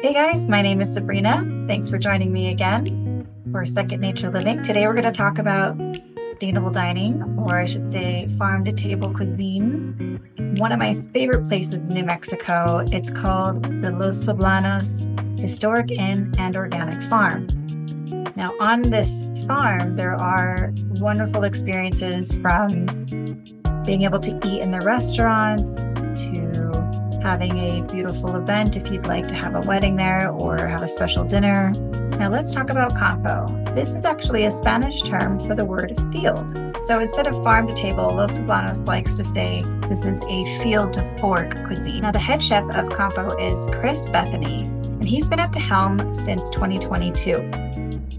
Hey guys, my name is Sabrina. Thanks for joining me again for Second.Nature.Living. Today we're going to talk about sustainable dining, or I should say farm-to-table cuisine. One of my favorite places in New Mexico, it's called the Los Poblanos Historic Inn and Organic Farm. Now on this farm, there are wonderful experiences from being able to eat in the restaurants to having a beautiful event if you'd like to have a wedding there or have a special dinner. Now let's talk about Campo. This is actually a Spanish term for the word field. So instead of farm to table, Los Poblanos likes to say this is a field to fork cuisine. Now the head chef of Campo is Chris Bethany, and he's been at the helm since 2022.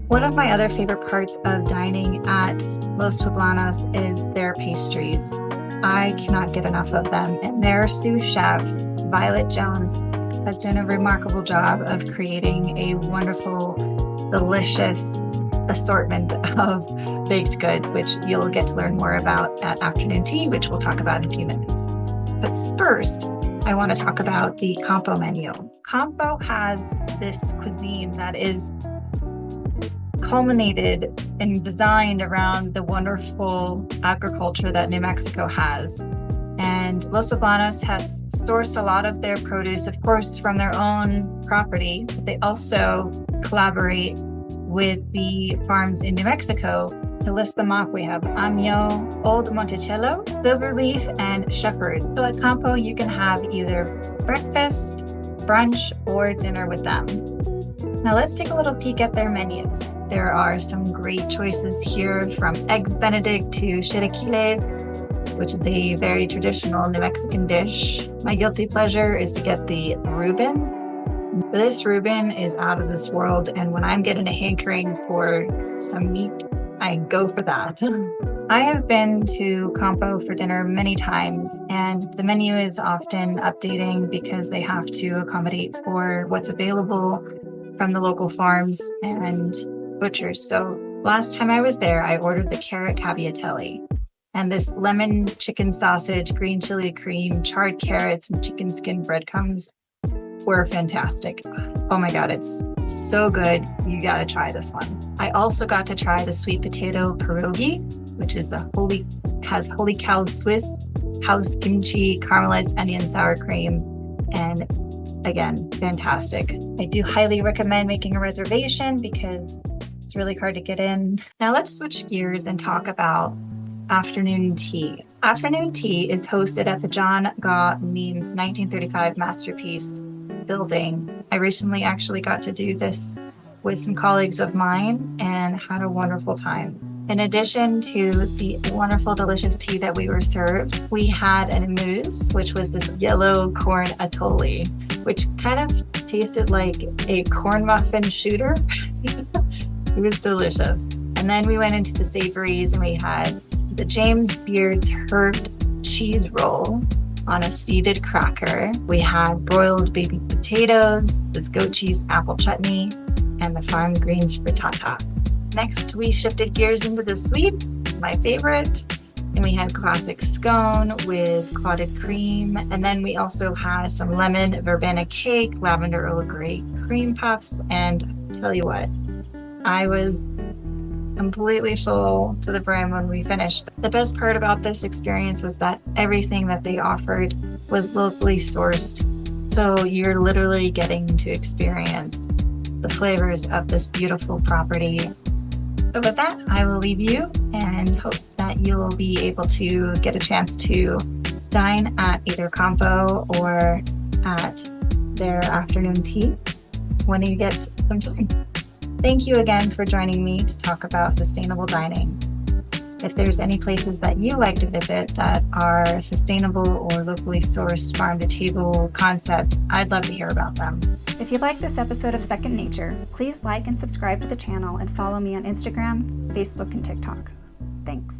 One of my other favorite parts of dining at Los Poblanos is their pastries. I cannot get enough of them, and their sous chef, Violet Jones, has done a remarkable job of creating a wonderful, delicious assortment of baked goods, which you'll get to learn more about at afternoon tea, which we'll talk about in a few minutes. But first, I want to talk about the Campo menu. Campo has this cuisine that is culminated and designed around the wonderful agriculture that New Mexico has. And Los Poblanos has sourced a lot of their produce, of course, from their own property, but they also collaborate with the farms in New Mexico. To list them off, we have Año, Old Monticello, Silverleaf, and Shepherd. So at Campo, you can have either breakfast, brunch, or dinner with them. Now let's take a little peek at their menus. There are some great choices here, from Eggs Benedict to chilaquiles, which is a very traditional New Mexican dish. My guilty pleasure is to get the Reuben. This Reuben is out of this world, and when I'm getting a hankering for some meat, I go for that. I have been to Campo for dinner many times, and the menu is often updating because they have to accommodate for what's available from the local farms and butchers. So last time I was there, I ordered the carrot cavatelli. And this lemon chicken sausage, green chili cream, charred carrots, and chicken skin breadcrumbs were fantastic. Oh my God, it's so good. You gotta try this one. I also got to try the sweet potato pierogi, which is has holy cow Swiss house kimchi, caramelized onion sour cream, and again, fantastic. I do highly recommend making a reservation because it's really hard to get in. Now let's switch gears and talk about afternoon tea. Afternoon tea is hosted at the John Gaw Means 1935 Masterpiece building. I recently actually got to do this with some colleagues of mine and had a wonderful time. In addition to the wonderful, delicious tea that we were served, we had an amuse, which was this yellow corn atole, which kind of tasted like a corn muffin shooter. It was delicious. And then we went into the savories and we had the James Beard's herb cheese roll on a seeded cracker. We had broiled baby potatoes, this goat cheese apple chutney, and the farm greens frittata. Next, we shifted gears into the sweets, my favorite. And we had classic scone with clotted cream. And then we also had some lemon verbena cake, lavender Earl Grey cream puffs. And tell you what, I was completely full to the brim when we finished. The best part about this experience was that everything that they offered was locally sourced. So you're literally getting to experience the flavors of this beautiful property. So with that, I will leave you and hope that you'll be able to get a chance to dine at either Campo or at their afternoon tea when you get some time. Thank you again for joining me to talk about sustainable dining. If there's any places that you like to visit that are sustainable or locally sourced farm-to-table concept, I'd love to hear about them. If you like this episode of Second Nature, please like and subscribe to the channel and follow me on Instagram, Facebook, and TikTok. Thanks.